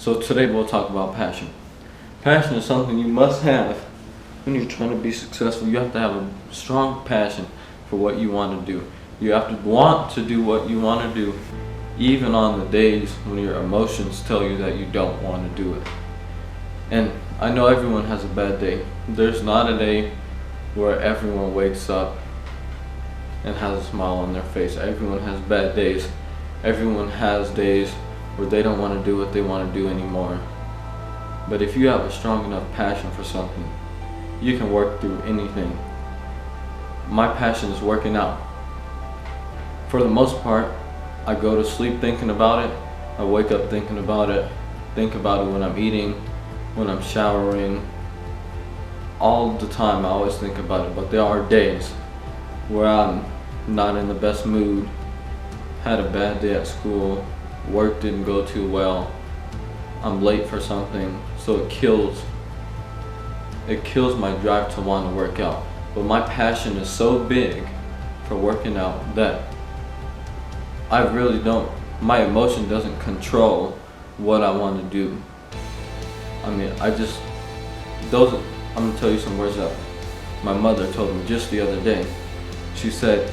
So today we'll talk about passion. Passion is something you must have when you're trying to be successful. You have to have a strong passion for what you want to do. You have to want to do what you want to do, even on the days when your emotions tell you that you don't want to do it. And I know everyone has a bad day. There's not a day where everyone wakes up and has a smile on their face. Everyone has bad days. Everyone has days where they don't want to do what they want to do anymore. But if you have a strong enough passion for something, you can work through anything. My passion is working out. For the most part, I go to sleep thinking about it. I wake up thinking about it. Think about it when I'm eating, when I'm showering. All the time I always think about it. But there are days where I'm not in the best mood, had a bad day at school, work didn't go too well, I'm late for something, so it kills my drive to want to work out. But my passion is so big for working out that my emotion doesn't control what I want to do. I'm gonna tell you some words that my mother told me just the other day. She said,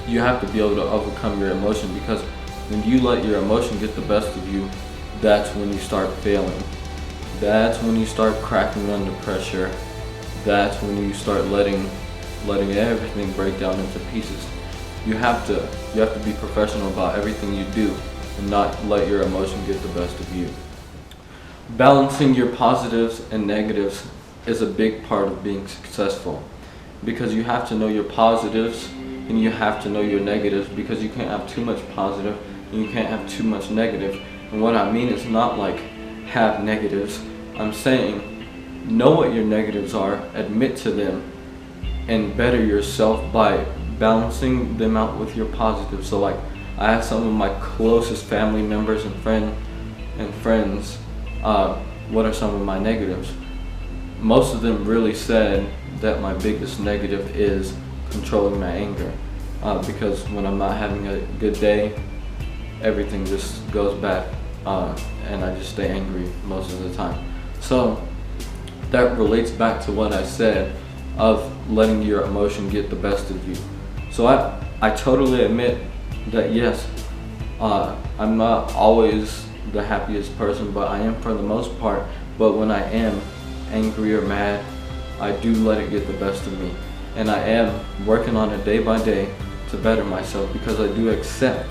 you have to be able to overcome your emotion, because when you let your emotion get the best of you, that's when you start failing. That's when you start cracking under pressure. That's when you start letting everything break down into pieces. You have to be professional about everything you do and not let your emotion get the best of you. Balancing your positives and negatives is a big part of being successful, because you have to know your positives and you have to know your negatives, because you can't have too much positive and you can't have too much negative. And what I mean is not like have negatives. I'm saying know what your negatives are, admit to them, and better yourself by balancing them out with your positives. So like, I have some of my closest family members and friends, what are some of my negatives? Most of them really said that my biggest negative is controlling my anger, because when I'm not having a good day, everything just goes bad, and I just stay angry most of the time. So that relates back to what I said of letting your emotion get the best of you. So I totally admit that yes, I'm not always the happiest person, but I am for the most part. But when I am angry or mad, I do let it get the best of me. And I am working on it day by day to better myself, because I do accept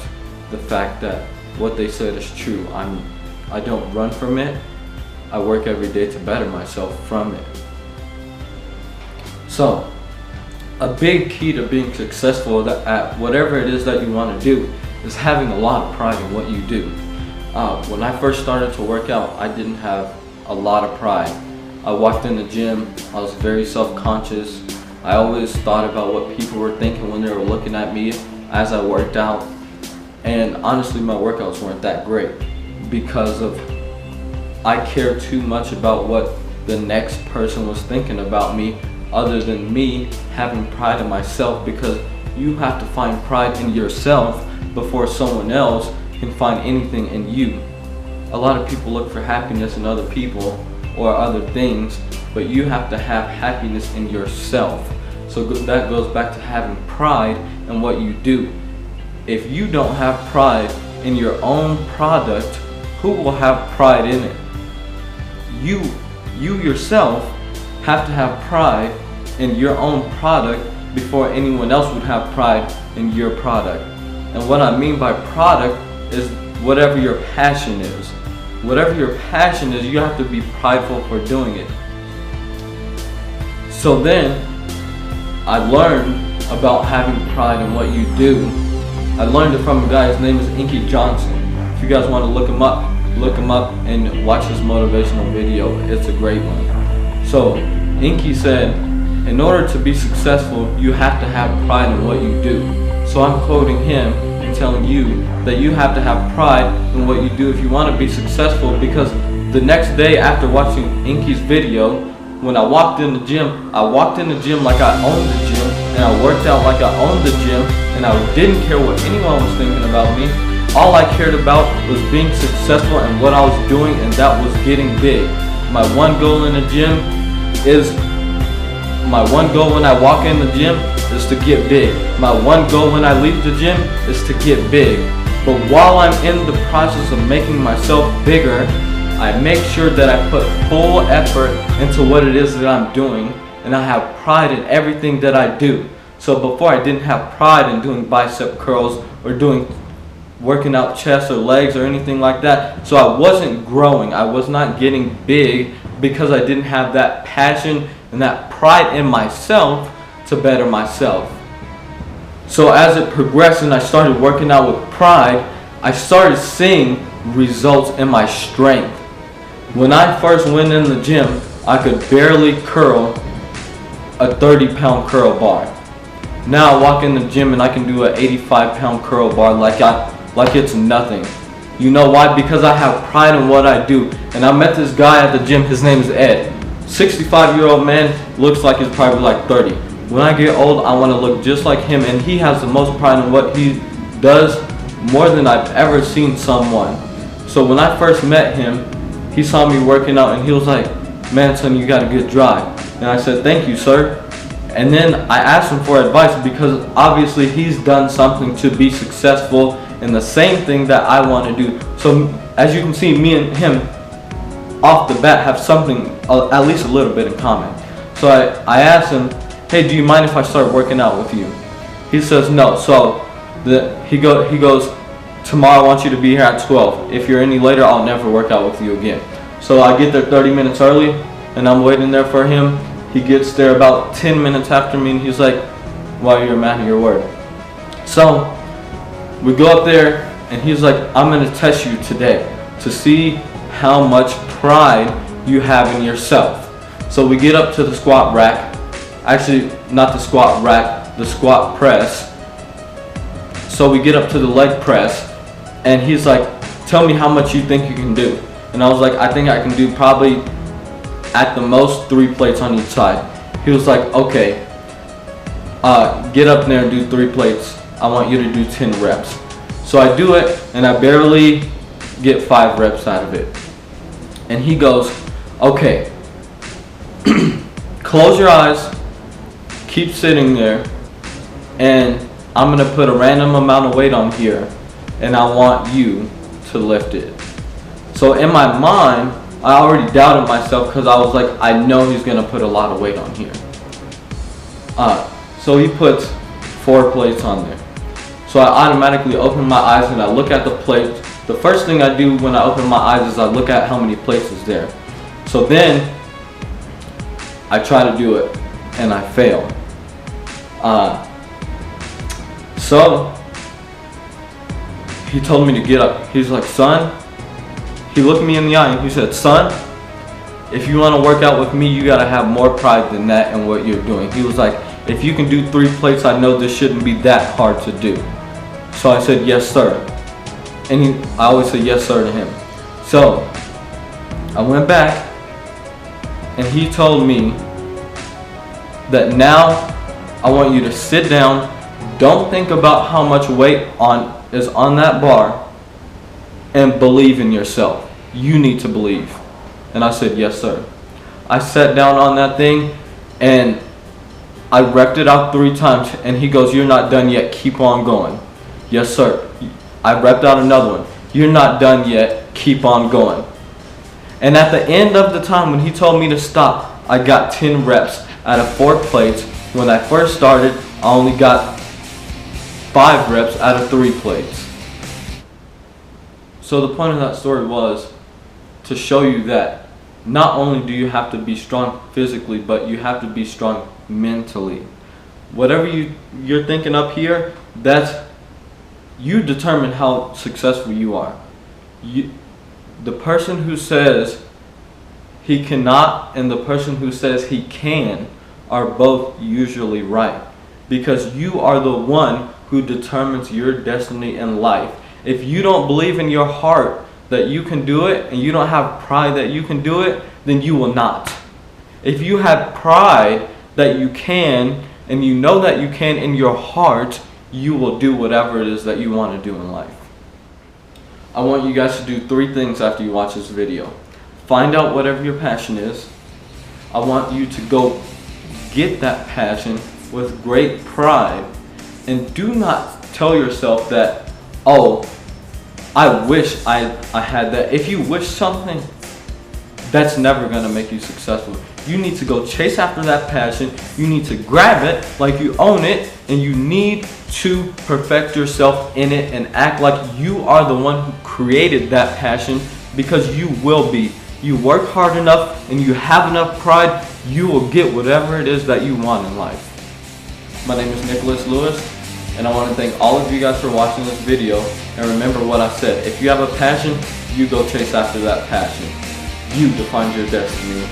the fact that what they said is true. I don't run from it. I work every day to better myself from it. So a big key to being successful at whatever it is that you want to do is having a lot of pride in what you do. When I first started to work out, I didn't have a lot of pride. I walked in the gym, I was very self-conscious. I always thought about what people were thinking when they were looking at me as I worked out. And honestly, my workouts weren't that great because I cared too much about what the next person was thinking about me, other than me having pride in myself, because you have to find pride in yourself before someone else can find anything in you. A lot of people look for happiness in other people or other things, but you have to have happiness in yourself. So that goes back to having pride in what you do. If you don't have pride in your own product, who will have pride in it? You yourself have to have pride in your own product before anyone else would have pride in your product. And what I mean by product is whatever your passion is. Whatever your passion is, you have to be prideful for doing it. So then I learned about having pride in what you do. I learned it from a guy, his name is Inky Johnson. If you guys want to look him up and watch his motivational video. It's a great one. So Inky said, in order to be successful, you have to have pride in what you do. So I'm quoting him and telling you that you have to have pride in what you do if you want to be successful, because the next day after watching Inky's video, when I walked in the gym like I owned the gym, and I worked out like I owned the gym, and I didn't care what anyone was thinking about me. All I cared about was being successful in what I was doing, and that was getting big. My one goal in the gym is, my one goal when I walk in the gym is to get big. My one goal when I leave the gym is to get big. But while I'm in the process of making myself bigger, I make sure that I put full effort into what it is that I'm doing, and I have pride in everything that I do. So before, I didn't have pride in doing bicep curls or working out chest or legs or anything like that. So I wasn't growing. I was not getting big because I didn't have that passion and that pride in myself to better myself. So as it progressed and I started working out with pride, I started seeing results in my strength. When I first went in the gym, I could barely curl a 30-pound curl bar. Now I walk in the gym and I can do an 85-pound curl bar like it's nothing. You know why? Because I have pride in what I do. And I met this guy at the gym. His name is Ed. 65-year-old man, looks like he's probably like 30. When I get old, I want to look just like him, and he has the most pride in what he does, more than I've ever seen someone. So when I first met him, he saw me working out and he was like, "Man, son, you got a good drive." And I said, "Thank you, sir." And then I asked him for advice because obviously he's done something to be successful in the same thing that I want to do. So as you can see, me and him off the bat have something, at least a little bit in common. So I asked him, "Hey, do you mind if I start working out with you?" He says no. So he goes, "Tomorrow I want you to be here at 12. If you're any later, I'll never work out with you again." So I get there 30 minutes early and I'm waiting there for him. He gets there about 10 minutes after me and he's like, "Well, you're a man of your word." So we go up there and he's like, "I'm going to test you today to see how much pride you have in yourself." So we get up to the squat rack. Actually, not the squat rack, the squat press. So we get up to the leg press and he's like, "Tell me how much you think you can do." And I was like, "I think I can do probably at the most 3 plates on each side." He was like, "Okay, get up there and do 3 plates. I want you to do 10 reps. So I do it and I barely get 5 reps out of it. And he goes, "Okay, close your eyes, keep sitting there, and I'm going to put a random amount of weight on here, and I want you to lift it." So in my mind, I already doubted myself because I was like, I know he's going to put a lot of weight on here. So he puts 4 plates on there. So I automatically open my eyes and I look at the plates. The first thing I do when I open my eyes is I look at how many plates is there. So then I try to do it and I fail. So he told me to get up. He's like, "Son," he looked me in the eye and he said, "Son, if you want to work out with me, you got to have more pride than that in what you're doing." He was like, "If you can do 3 plates, I know this shouldn't be that hard to do." So I said, "Yes, sir." And I always say yes, sir to him. So I went back and he told me that now I want you to sit down. Don't think about how much weight is on that bar, and believe in yourself. You need to believe. And I said, "Yes, sir." I sat down on that thing and I repped it out 3 times and he goes, "You're not done yet, keep on going." "Yes, sir." I repped out another one. "You're not done yet, keep on going." And at the end of the time when he told me to stop, I got 10 reps out of 4 plates. When I first started, I only got 5 reps out of 3 plates. So the point of that story was to show you that not only do you have to be strong physically, but you have to be strong mentally. Whatever you're thinking up here, that's, you determine how successful you are. The person who says he cannot and the person who says he can are both usually right, because you are the one who determines your destiny in life. If you don't believe in your heart that you can do it and you don't have pride that you can do it, then you will not. If you have pride that you can and you know that you can in your heart, you will do whatever it is that you want to do in life. I want you guys to do 3 things after you watch this video. Find out whatever your passion is. I want you to go get that passion with great pride, and do not tell yourself that, oh, I wish I had that. If you wish something, that's never gonna make you successful. You need to go chase after that passion. You need to grab it like you own it, and you need to perfect yourself in it and act like you are the one who created that passion, because you will be. You work hard enough and you have enough pride, you will get whatever it is that you want in life. My name is Nicholas Lewis, and I want to thank all of you guys for watching this video. And remember what I said, if you have a passion, you go chase after that passion. You define your destiny.